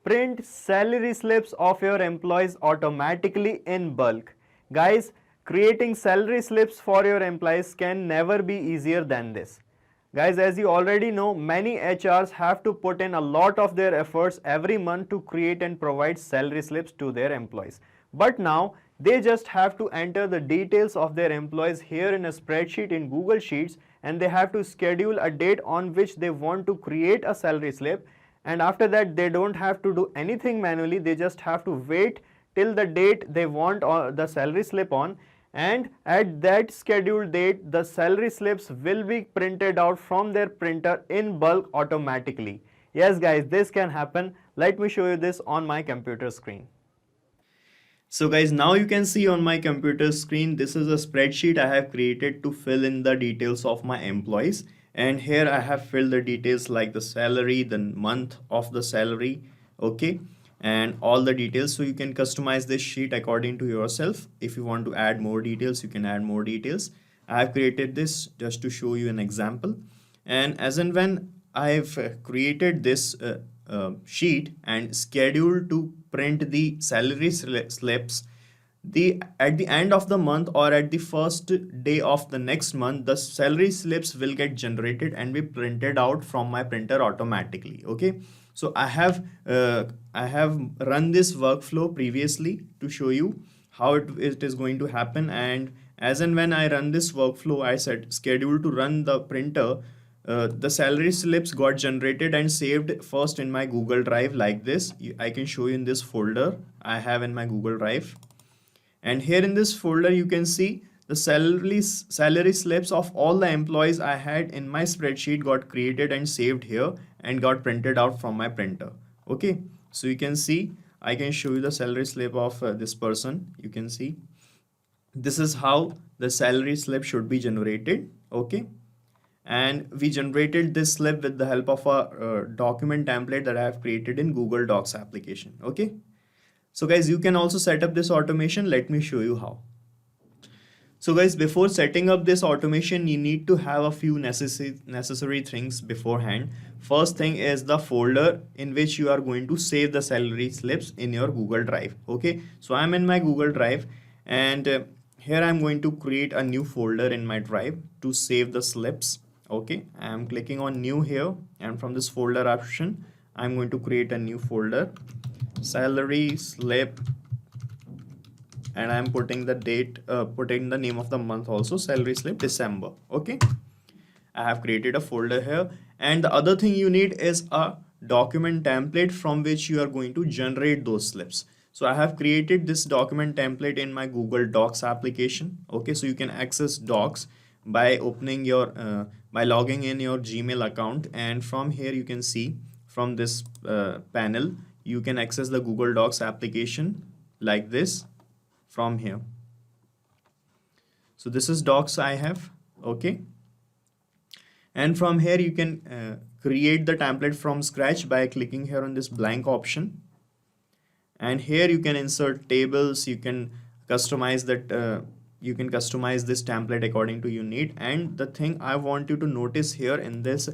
print salary slips of your employees automatically in bulk. Guys, creating salary slips for your employees can never be easier than this. Guys, as you already know, many HRs have to put in a lot of their efforts every month to create and provide salary slips to their employees. But now, they just have to enter the details of their employees here in a spreadsheet in Google Sheets, and they have to schedule a date on which they want to create a salary slip, and after that they don't have to do anything manually. They just have to wait till the date they want the salary slip on, and at that scheduled date the salary slips will be printed out from their printer in bulk automatically. Yes guys, this can happen. Let me show you this on my computer screen. So guys, now you can see on my computer screen, this is a spreadsheet I have created to fill in the details of my employees. And here I have filled the details like the salary, the month of the salary, okay, and all the details. So you can customize this sheet according to yourself. If you want to add more details, you can add more details. I have created this just to show you an example. And as and when I've created this sheet and scheduled to print the salary slips, at the end of the month or at the first day of the next month, the salary slips will get generated and be printed out from my printer automatically. Okay, so I have run this workflow previously to show you how it is going to happen. And as and when I run this workflow, I said schedule to run the printer, the salary slips got generated and saved first in my Google Drive like this. I can show you in this folder I have in my Google Drive. And here in this folder, you can see the salary slips of all the employees I had in my spreadsheet got created and saved here and got printed out from my printer. Okay, so you can see, I can show you the salary slip of this person. You can see this is how the salary slip should be generated. Okay, and we generated this slip with the help of a document template that I have created in Google Docs application. Okay. So guys, you can also set up this automation. Let me show you how. So guys, before setting up this automation, you need to have a few necessary things beforehand. First thing is the folder in which you are going to save the salary slips in your Google Drive. Okay, so I'm in my Google Drive, and here I'm going to create a new folder in my drive to save the slips. Okay, I'm clicking on new here, and from this folder option, I'm going to create a new folder, salary slip, and I'm putting the date, putting the name of the month also, salary slip December. Okay, I have created a folder here, and the other thing you need is a document template from which you are going to generate those slips. So I have created this document template in my Google Docs application. Okay, so you can access Docs by opening your by logging in your Gmail account, and from here you can see from this panel you can access the Google Docs application like this from here. So this is Docs I have. Okay, and from here you can create the template from scratch by clicking here on this blank option, and here you can insert tables. You can customize that you can customize this template according to your need. And the thing I want you to notice here in this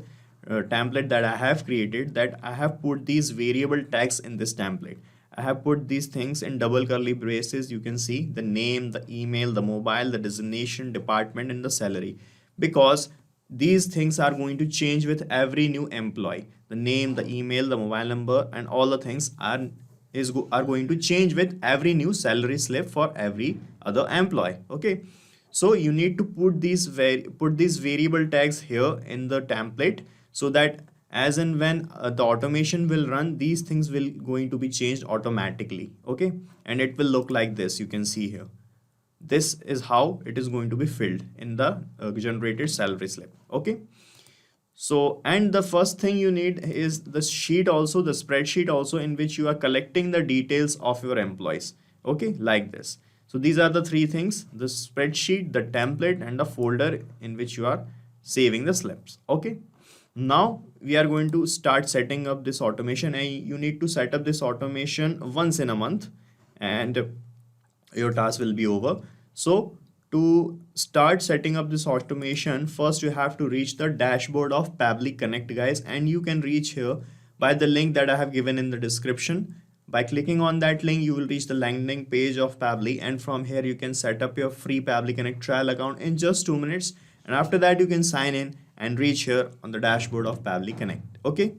template that I have created, that I have put these variable tags in this template. I have put these things in double curly braces. You can see the name, the email, the mobile, the designation, department, and the salary, because these things are going to change with every new employee. The name, the email, the mobile number, and all the things are going to change with every new salary slip for every other employee. Okay, so you need to put these variable tags here in the template, so that as and when the automation will run, these things will going to be changed automatically. Okay, and it will look like this. You can see here, this is how it is going to be filled in the generated salary slip. Okay, so, and the first thing you need is the sheet also, the spreadsheet also, in which you are collecting the details of your employees. Okay, like this. So these are the three things: the spreadsheet, the template, and the folder in which you are saving the slips. Okay, now we are going to start setting up this automation, and you need to set up this automation once in a month, and your task will be over. So to start setting up this automation, first you have to reach the dashboard of Pabbly Connect, guys, and you can reach here by the link that I have given in the description. By clicking on that link, you will reach the landing page of Pabbly, and from here you can set up your free Pabbly Connect trial account in just 2 minutes. And after that, you can sign in and reach here on the dashboard of Pabbly Connect. Okay.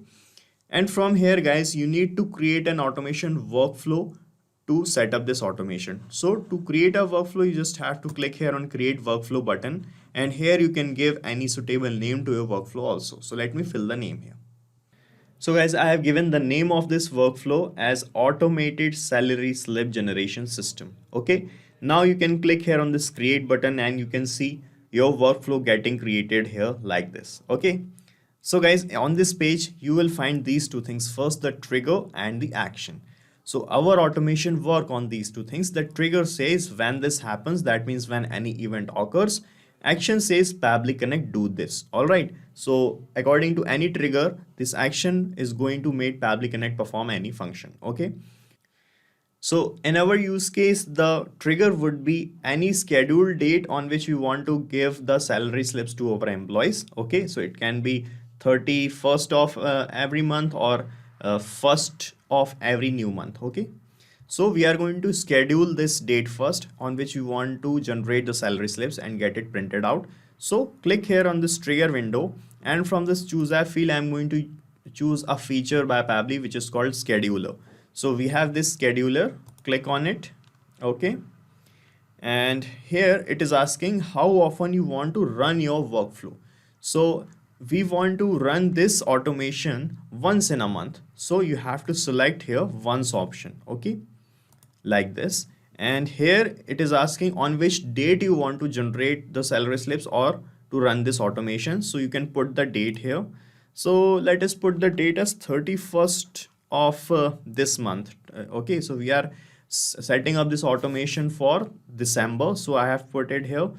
And from here, guys, you need to create an automation workflow to set up this automation. So to create a workflow, you just have to click here on create workflow button, and here you can give any suitable name to your workflow also. So let me fill the name here. So guys, I have given the name of this workflow as automated salary slip generation system. Okay. Now you can click here on this create button and you can see your workflow getting created here like this. Okay. So guys, on this page, you will find these two things. First, the trigger and the action. So our automation work on these two things. The trigger says when this happens, that means when any event occurs. Action says Pabbly Connect do this. All right. So according to any trigger, this action is going to make Pabbly Connect perform any function. Okay. So in our use case, the trigger would be any scheduled date on which we want to give the salary slips to our employees. Okay. So it can be 31st of every month or 1st of every new month. Okay. So we are going to schedule this date first on which we want to generate the salary slips and get it printed out. So click here on this trigger window, and from this choose app field, I'm going to choose a feature by Pabbly which is called scheduler. So we have this scheduler, click on it. Okay. And here it is asking how often you want to run your workflow. So we want to run this automation once in a month. So you have to select here once option. Okay. Like this. And here it is asking on which date you want to generate the salary slips or to run this automation. So you can put the date here. So let us put the date as 31st of this month. Okay. So we are setting up this automation for December. So I have put it here.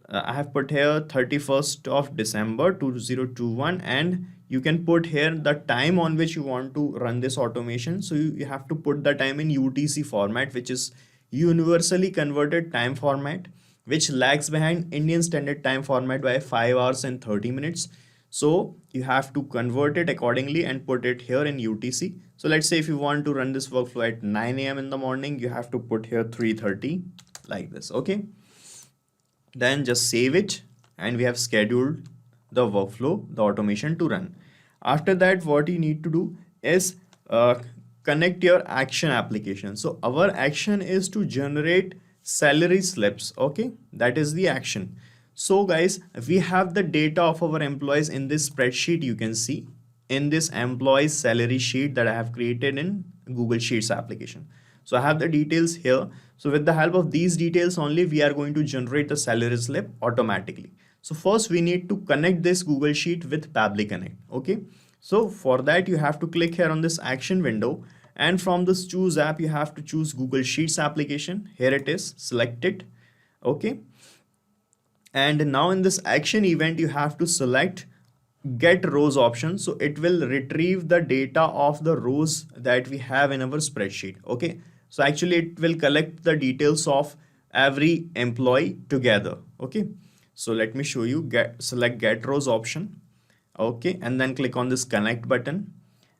I have put here 31st of December 2021, and you can put here the time on which you want to run this automation. So you have to put the time in UTC format, which is universally converted time format, which lags behind Indian Standard Time format by 5 hours and 30 minutes. So you have to convert it accordingly and put it here in UTC. So let's say if you want to run this workflow at 9 a.m. in the morning, you have to put here 3:30 like this. Okay. Then just save it, and we have scheduled the workflow, the automation to run. After that, what you need to do is connect your action application. So our action is to generate salary slips. Okay, that is the action. So guys, we have the data of our employees in this spreadsheet. You can see in this employees salary sheet that I have created in Google Sheets application. So I have the details here. So with the help of these details only, we are going to generate the salary slip automatically. So first we need to connect this Google Sheet with Pabbly Connect. Okay. So for that, you have to click here on this action window, and from this choose app, you have to choose Google Sheets application. Here it is, select it. Okay. And now in this action event, you have to select get rows option. So it will retrieve the data of the rows that we have in our spreadsheet. Okay. So actually it will collect the details of every employee together. Okay. So let me show you. Select get rows option. Okay. And then click on this connect button.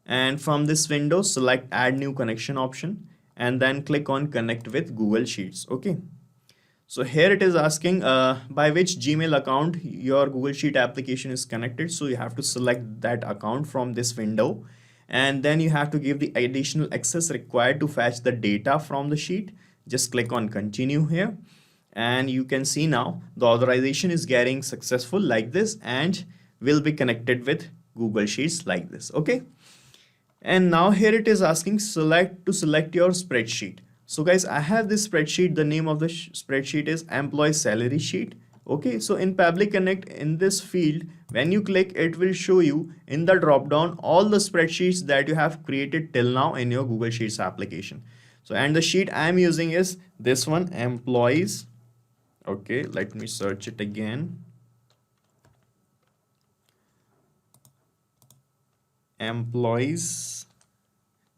And from this window, select add new connection option, and then click on connect with Google Sheets. Okay. So here it is asking by which Gmail account your Google Sheet application is connected. So you have to select that account from this window, and then you have to give the additional access required to fetch the data from the sheet. Just click on continue here, and you can see now the authorization is getting successful like this and will be connected with Google Sheets like this. Okay. And now here it is asking select your spreadsheet. So guys, I have this spreadsheet. The name of the spreadsheet is employee salary sheet. Okay, so in Pabbly Connect, in this field, when you click, it will show you in the drop down all the spreadsheets that you have created till now in your Google Sheets application. So, and the sheet I am using is this one, employees. Okay, let me search it again. Employees,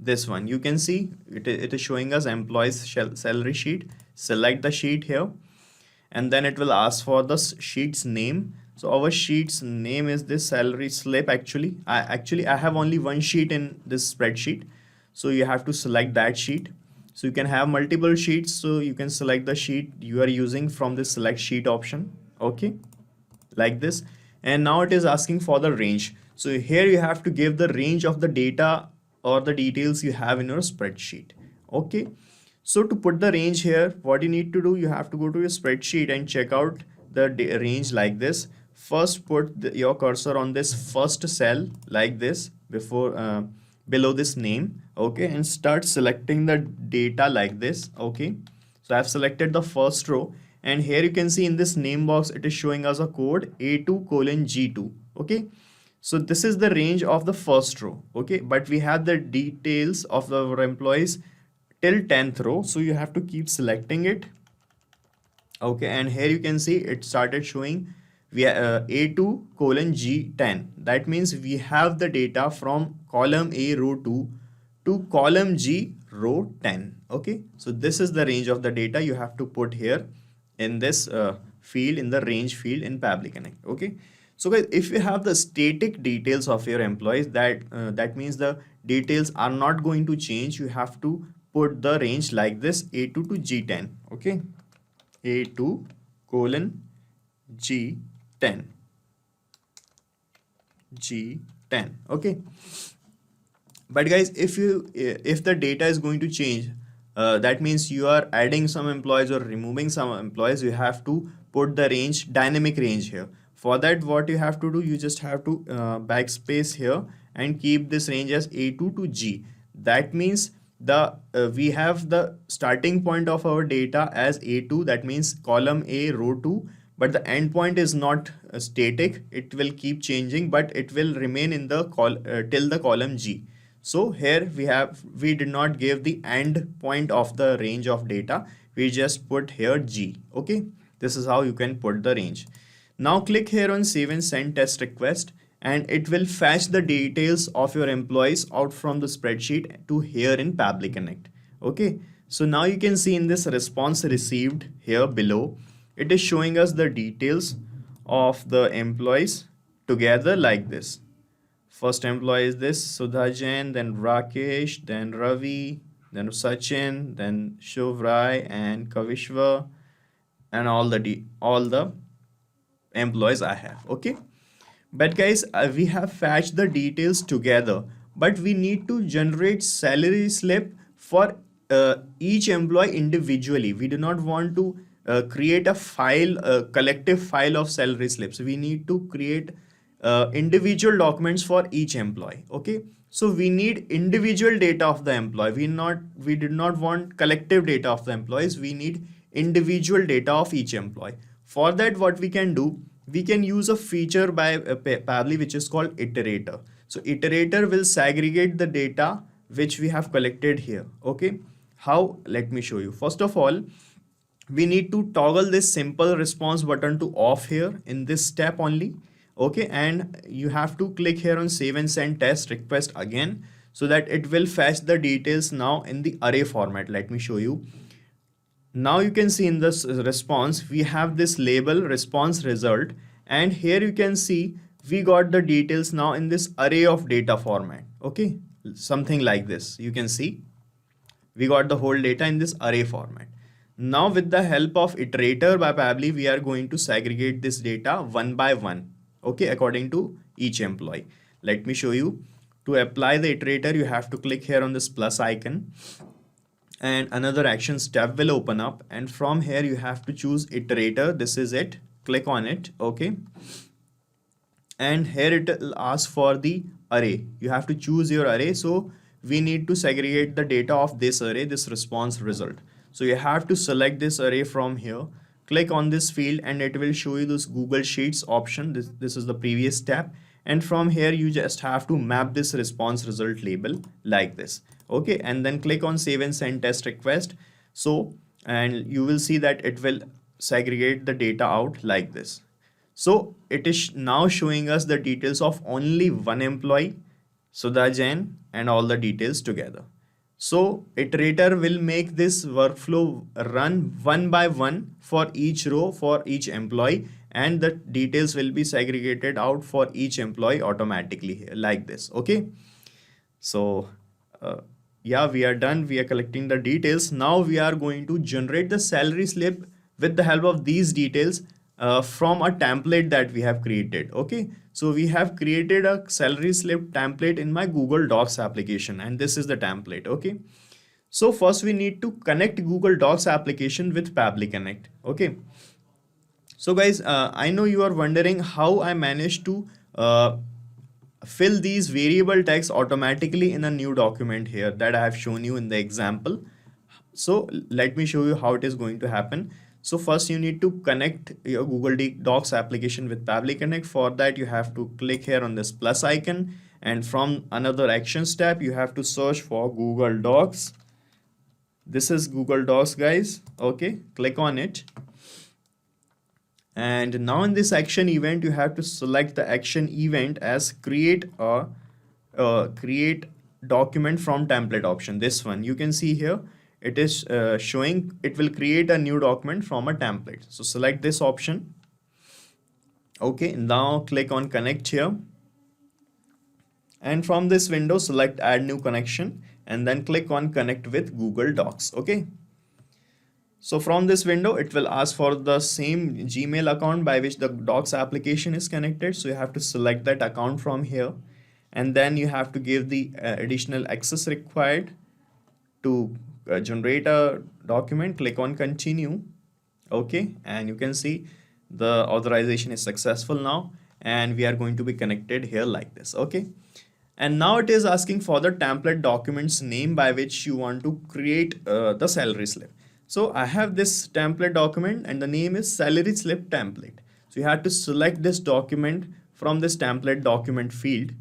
this one, you can see it is showing us employees salary sheet. Select the sheet here, and then it will ask for the sheet's name. So our sheet's name is this salary slip. I have only one sheet in this spreadsheet, so you have to select that sheet. So you can have multiple sheets, so you can select the sheet you are using from the select sheet option. Okay, like this. And now it is asking for the range. So here you have to give the range of the data or the details you have in your spreadsheet. Okay, so to put the range here, what you need to do, you have to go to your spreadsheet and check out the range like this. First put your cursor on this first cell like this before below this name. Okay, and start selecting the data like this. Okay, so I've selected the first row, and here you can see in this name box it is showing us a code A2:G2. Okay, so this is the range of the first row. Okay, but we have the details of our employees till 10th row, so you have to keep selecting it. Okay, and here you can see it started showing we A2:G10. That means we have the data from column A row 2 to column G row 10. Okay, so this is the range of the data you have to put here in this field, in the range field in Pabbly Connect. Okay, so guys, if you have the static details of your employees, that means the details are not going to change. You have to put the range like this, A2 to G10. Okay, A2:G10. G10. Okay, but guys, if the data is going to change, that means you are adding some employees or removing some employees, you have to put the range, dynamic range here. For that, what you have to do, you just have to backspace here and keep this range as A2 to G. That means the we have the starting point of our data as A2, that means column A row 2, but the endpoint is not static. It will keep changing, but it will remain in the till the column G. So here we did not give the end point of the range of data. We just put here G. Okay, this is how you can put the range. Now click here on save and send test request, and it will fetch the details of your employees out from the spreadsheet to here in Pabbly Connect. Okay, so now you can see in this response received here below, it is showing us the details of the employees together like this. First employee is this Sudha Jain, then Rakesh, then Ravi, then Sachin, then Shuvrai and Kavishwa, and all the employees I have. Okay, but guys, we have fetched the details together, but we need to generate salary slip for each employee individually. We do not want to create a file, a collective file of salary slips. We need to create individual documents for each employee. Okay, so we need individual data of the employee. We did not want collective data of the employees. We need individual data of each employee. For that, what we can do, we can use a feature by Pabbly which is called Iterator. So Iterator will segregate the data which we have collected here. Okay, how? Let me show you. First of all, we need to toggle this simple response button to off here in this step only. Okay, and you have to click here on save and send test request again, so that it will fetch the details now in the array format. Let me show you. Now you can see in this response, we have this label response result, and here you can see we got the details now in this array of data format. Okay, something like this. You can see we got the whole data in this array format. Now with the help of Iterator by Pabbly, we are going to segregate this data one by one. Okay, according to each employee. Let me show you. To apply the Iterator, you have to click here on this plus icon, and another action step will open up, and from here you have to choose Iterator. This is it. Click on it. Okay, and here it will ask for the array. You have to choose your array. So we need to segregate the data of this array, this response result. So you have to select this array from here. Click on this field and it will show you this Google Sheets option. This is the previous step, and from here you just have to map this response result label like this. Okay, and then click on save and send test request. So, and you will see that it will segregate the data out like this. So it is now showing us the details of only one employee, Sudha Jain, and all the details together. So Iterator will make this workflow run one by one for each row, for each employee, and the details will be segregated out for each employee automatically here like this. Okay, so yeah, we are done. We are collecting the details. Now we are going to generate the salary slip with the help of these details from a template that we have created. Okay, so we have created a salary slip template in my Google Docs application, and this is the template. Okay, so first we need to connect Google Docs application with Pabbly Connect. Okay, so guys, I know you are wondering how I managed to fill these variable text automatically in a new document here that I have shown you in the example. So let me show you how it is going to happen. So first you need to connect your Google Docs application with Pabbly Connect. For that you have to click here on this plus icon, and from another actions tab you have to search for Google Docs. This is Google Docs, guys. Okay, click on it. And now in this action event you have to select the action event as create document from template option. This one you can see here, it is showing it will create a new document from a template. So select this option. Okay, now click on connect here, and from this window select add new connection and then click on connect with Google Docs. Okay, so from this window, it will ask for the same Gmail account by which the Docs application is connected. So you have to select that account from here, and then you have to give the additional access required to generate a document. Click on continue. Okay, and you can see the authorization is successful now, and we are going to be connected here like this. Okay, and now it is asking for the template document's name by which you want to create the salary slip. So I have this template document and the name is salary slip template. So you have to select this document from this template document field.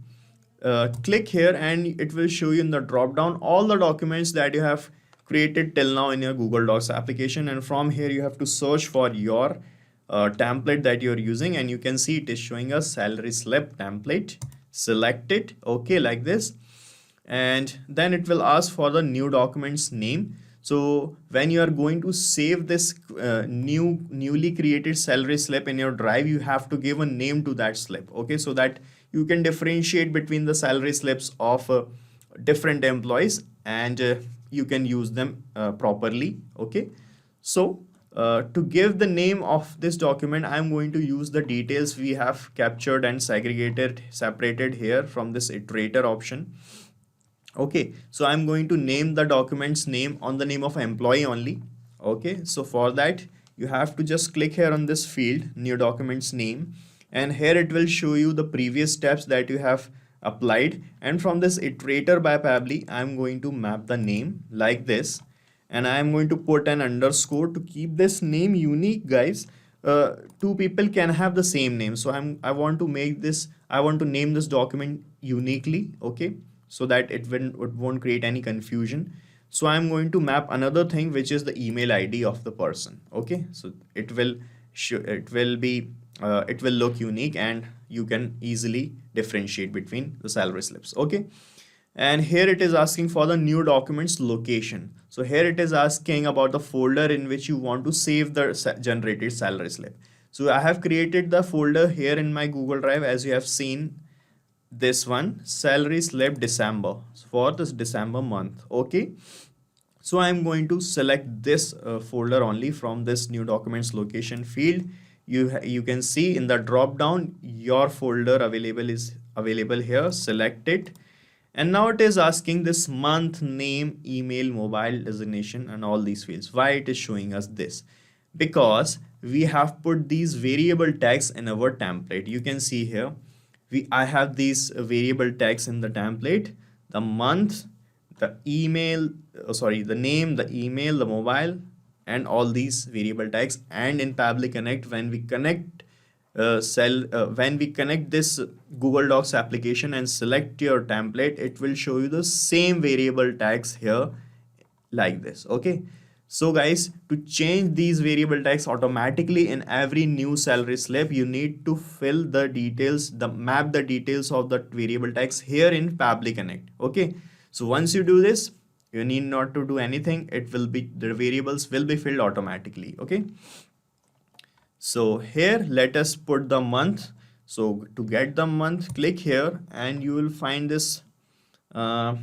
Click here and it will show you in the drop down all the documents that you have created till now in your Google Docs application, and from here you have to search for your template that you're using, and you can see it is showing a salary slip template. Select it, okay, like this, and then it will ask for the new document's name. So when you are going to save this newly created salary slip in your drive, you have to give a name to that slip, okay, so that you can differentiate between the salary slips of different employees, and you can use them properly. Okay, so to give the name of this document, I'm going to use the details we have captured and separated here from this Iterator option. Okay, so I'm going to name the document's name on the name of employee only. Okay, so for that you have to just click here on this field, new document's name, and here it will show you the previous steps that you have applied, and from this Iterator by Pabbly I'm going to map the name like this, and I am going to put an underscore to keep this name unique, guys. Two people can have the same name, so I want to name this document uniquely, okay, so that it won't create any confusion. So I'm going to map another thing, which is the email ID of the person. Okay, so it will look unique and you can easily differentiate between the salary slips. Okay, and here it is asking for the new documents location. So here it is asking about the folder in which you want to save the generated salary slip. So I have created the folder here in my Google Drive, as you have seen, this one, salary slip December, for this December month. Okay, so I'm going to select this folder only from this new documents location field. You can see in the drop down your folder is available here. Select it, and now it is asking this month, name, email, mobile, designation, and all these fields. Why it is showing us this? Because we have put these variable tags in our template. You can see here I have these variable tags in the template: the month, the email, the name, the email, the mobile, and all these variable tags. And in Pabbly Connect, when we connect this Google Docs application and select your template, it will show you the same variable tags here like this. Okay, so guys, to change these variable tags automatically in every new salary slip, you need to fill the details, map the details of the variable tags here in Pabbly Connect. Okay, so once you do this, you need not to do anything. The variables will be filled automatically. Okay, So here let us put the month. So to get the month, click here and you will find this uh,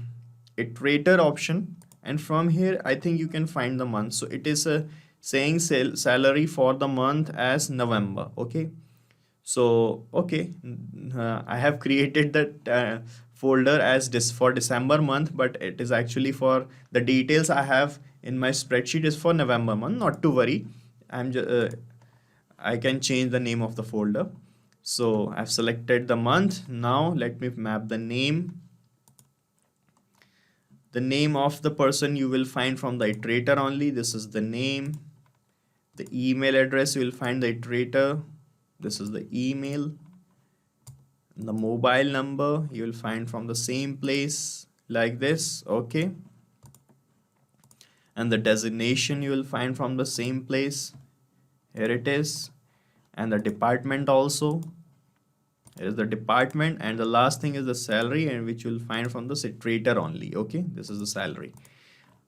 iterator option, and from here I think you can find the month. So it is saying salary for the month as November. Okay, so okay, I have created that folder as this for December month, but it is actually for the details I have in my spreadsheet is for November month. Not to worry, I'm just I can change the name of the folder. So I've selected the month. Now let me map the name. The name of the person you will find from the iterator only. This is the name. The email address you will find the iterator. This is the email. The mobile number you will find from the same place like this. Okay. And the designation you will find from the same place. Here it is. And the department also. Here is the department, and the last thing is the salary, and which you'll find from the iterator only. Okay, this is the salary,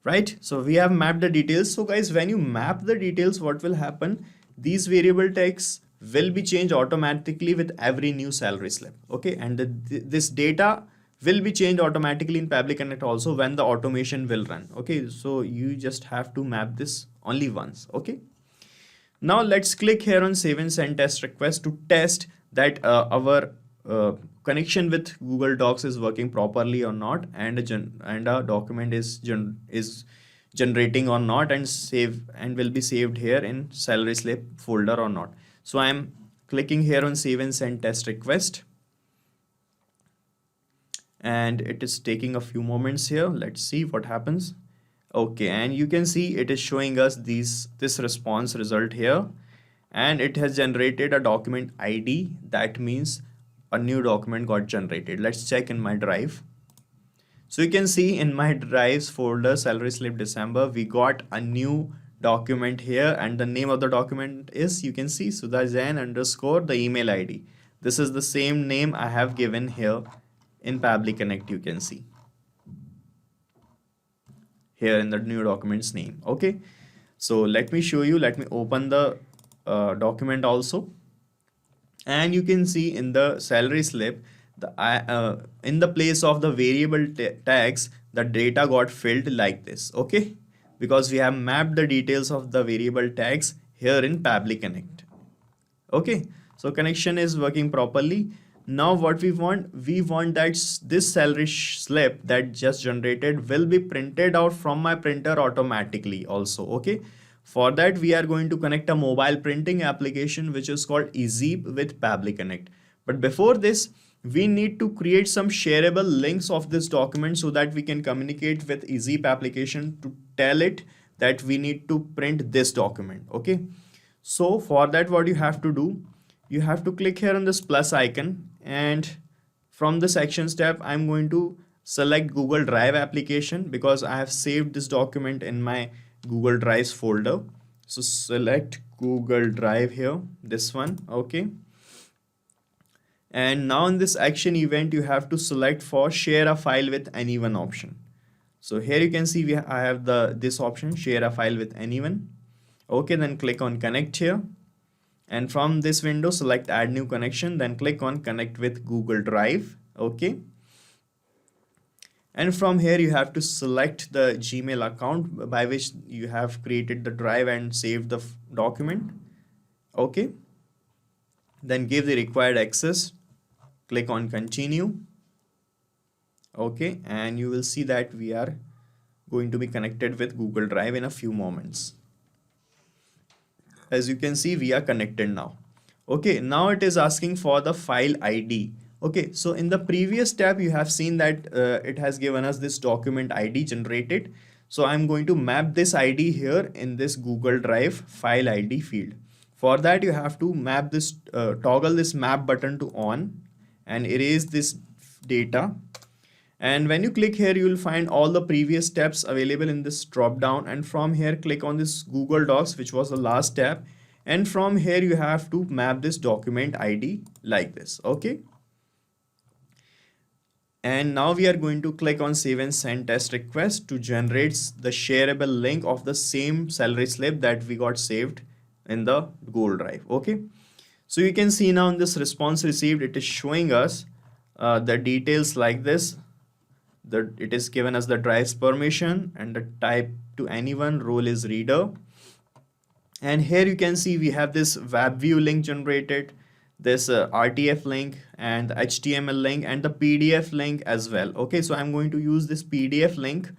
right? So we have mapped the details. So guys, when you map the details, what will happen? These variable tags will be changed automatically with every new salary slip. Okay, and this data will be changed automatically in Pabbly Connect also when the automation will run. Okay, so you just have to map this only once. Okay. Now let's click here on save and send test request to test that our connection with Google Docs is working properly or not, and a document is generating or not, and will be saved here in salary slip folder or not. So I'm clicking here on save and send test request, and it is taking a few moments here. Let's see what happens. Okay, and you can see it is showing us this response result here, and it has generated a document ID. That means a new document got generated. Let's check in my drive. So you can see in my drives folder salary slip December, we got a new document here, and the name of the document is, you can see, Sudha_Jain _ the email ID. This is the same name I have given here in Pabbly Connect. You can see here in the new document's name. Okay, so let me show you. Let me open the document also, and you can see in the salary slip, in the place of the variable tags, the data got filled like this. Okay, because we have mapped the details of the variable tags here in Pabbly Connect. Okay, so connection is working properly. Now what we want that this salary slip that just generated will be printed out from my printer automatically also. Okay, for that we are going to connect a mobile printing application which is called ezeep with Pabbly Connect. But before this, we need to create some shareable links of this document so that we can communicate with ezeep application to tell it that we need to print this document. Okay, so for that, what you have to do, you have to click here on this plus icon, and from the sections tab I'm going to select Google Drive application because I have saved this document in my Google Drive folder. So select Google Drive here, this one. Okay, and now in this action event you have to select for share a file with anyone option. So here you can see I have this option, share a file with anyone. Okay, then click on connect here. And from this window, select add new connection, then click on connect with Google Drive. Okay. And from here, you have to select the Gmail account by which you have created the drive and saved the document. Okay. Then give the required access. Click on continue. Okay. And you will see that we are going to be connected with Google Drive in a few moments. As you can see, we are connected now. Okay, now it is asking for the file ID. Okay, so in the previous tab, you have seen that it has given us this document ID generated. So I'm going to map this ID here in this Google Drive file ID field. For that, you have to map this, toggle this map button to on and erase this data. And when you click here, you will find all the previous tabs available in this drop down. And from here, click on this Google Docs, which was the last tab. And from here, you have to map this document ID like this. Okay. And now we are going to click on save and send test request to generate the shareable link of the same salary slip that we got saved in the Google Drive. Okay, so you can see now in this response received, it is showing us the details like this. It is given as the drive's permission and the type to anyone, role is reader. And here you can see we have this web view link generated, this RTF link and the HTML link and the PDF link as well. Okay, so I'm going to use this PDF link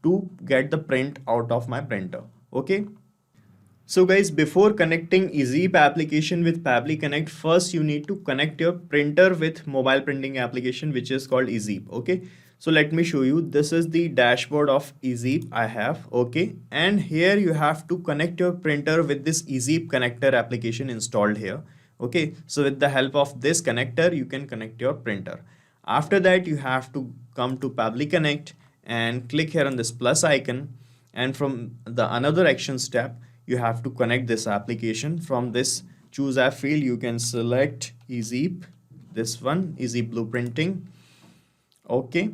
to get the print out of my printer. Okay. So guys, before connecting ezeep application with Pabbly Connect, first you need to connect your printer with mobile printing application, which is called ezeep. Okay, so let me show you. This is the dashboard of ezeep I have. Okay, and here you have to connect your printer with this ezeep connector application installed here. Okay, so with the help of this connector, you can connect your printer. After that, you have to come to Pabbly Connect and click here on this plus icon, and from the another action step, you have to connect this application. From this choose app field, you can select ezeep, this one, ezeep blueprinting. Okay,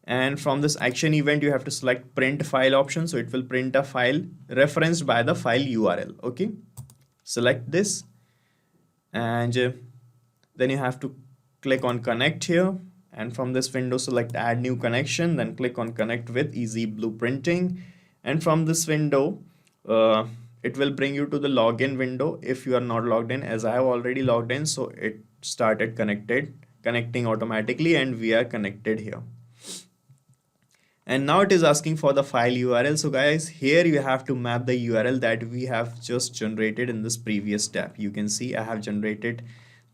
and from this action event, you have to select print file option, so it will print a file referenced by the file URL. Okay, select this, and then you have to click on connect here, and from this window select add new connection, then click on connect with ezeep blueprinting, and from this window it will bring you to the login window if you are not logged in. As I have already logged in, so it started connecting automatically, and we are connected here. And now it is asking for the file URL. So guys, here you have to map the URL that we have just generated in this previous step. You can see I have generated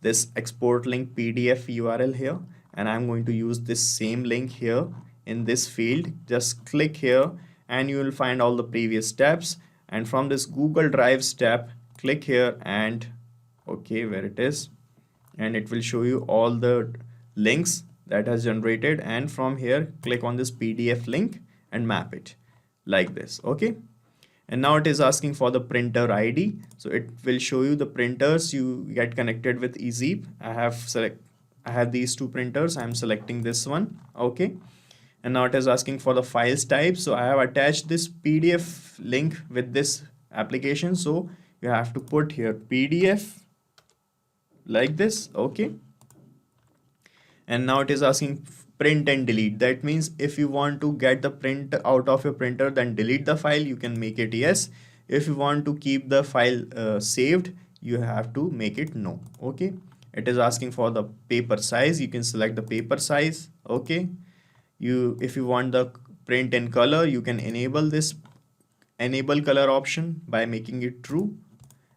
this export link PDF URL here, and I'm going to use this same link here in this field. Just click here and you will find all the previous steps, and from this Google Drive step, click here and okay, where it is, and it will show you all the links that has generated, and from here click on this PDF link and map it like this. Okay, and now it is asking for the printer ID, so it will show you the printers you get connected with ezeep. I have these two printers. I'm selecting this one. Okay, and now it is asking for the files type, so I have attached this PDF link with this application, so you have to put here PDF like this. Okay, and now it is asking print and delete. That means if you want to get the print out of your printer, then delete the file, you can make it yes. If you want to keep the file saved, you have to make it no. Okay, it is asking for the paper size, you can select the paper size. Okay, if you want the print in color, you can enable this enable color option by making it true,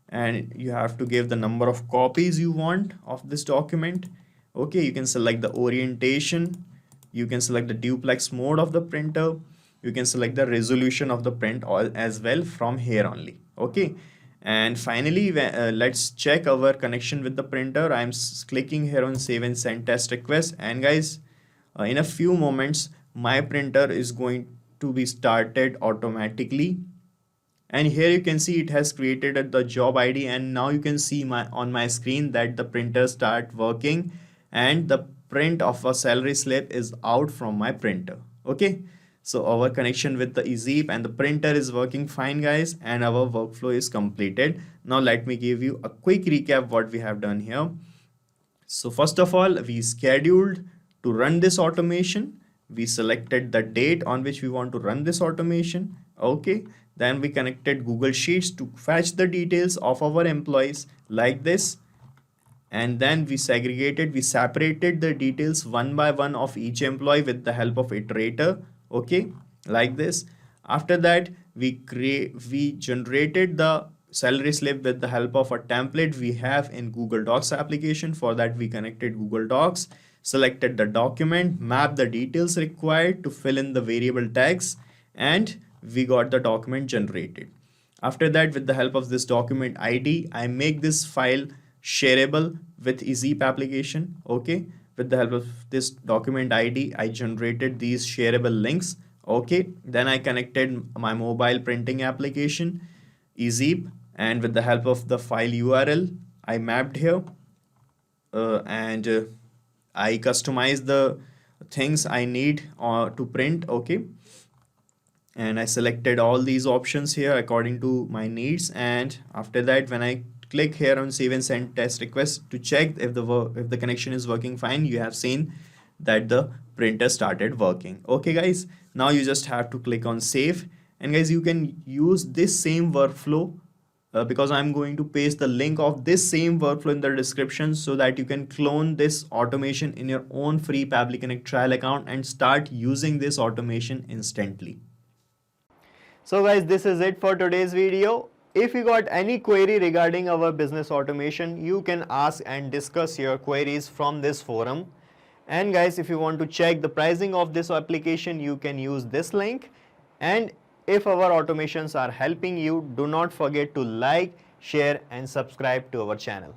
and you have to give the number of copies you want of this document. Okay, you can select the orientation, you can select the duplex mode of the printer, you can select the resolution of the print as well from here only. Okay, and finally let's check our connection with the printer. I'm clicking here on save and send test request, and guys, in a few moments my printer is going to be started automatically, and here you can see it has created the job ID, and now you can see on my screen that the printer start working and the print of a salary slip is out from my printer. Okay, so our connection with the ezeep and the printer is working fine, guys, and our workflow is completed. Now let me give you a quick recap what we have done here. So first of all, we scheduled to run this automation, we selected the date on which we want to run this automation. Okay, then we connected Google Sheets to fetch the details of our employees like this, and then we separated the details one by one of each employee with the help of Iterator. Okay, like this. After that, we generated the salary slip with the help of a template we have in Google Docs application. For that, we connected Google Docs, selected the document, mapped the details required to fill in the variable tags, and we got the document generated. After that, with the help of this document ID, I make this file shareable with ezeep application. Okay, with the help of this document ID, I generated these shareable links. Okay, then I connected my mobile printing application ezeep, and with the help of the file URL, I mapped here and I customized the things I need to print. Okay, and I selected all these options here according to my needs. And after that, when I click here on save and send test request to check if the connection is working fine, you have seen that the printer started working. Okay guys, now you just have to click on save. And guys, you can use this same workflow because I'm going to paste the link of this same workflow in the description, so that you can clone this automation in your own free Pabbly Connect trial account and start using this automation instantly. So guys, this is it for today's video. If you got any query regarding our business automation, you can ask and discuss your queries from this forum. And guys, if you want to check the pricing of this application, you can use this link. And if our automations are helping you, do not forget to like, share and subscribe to our channel.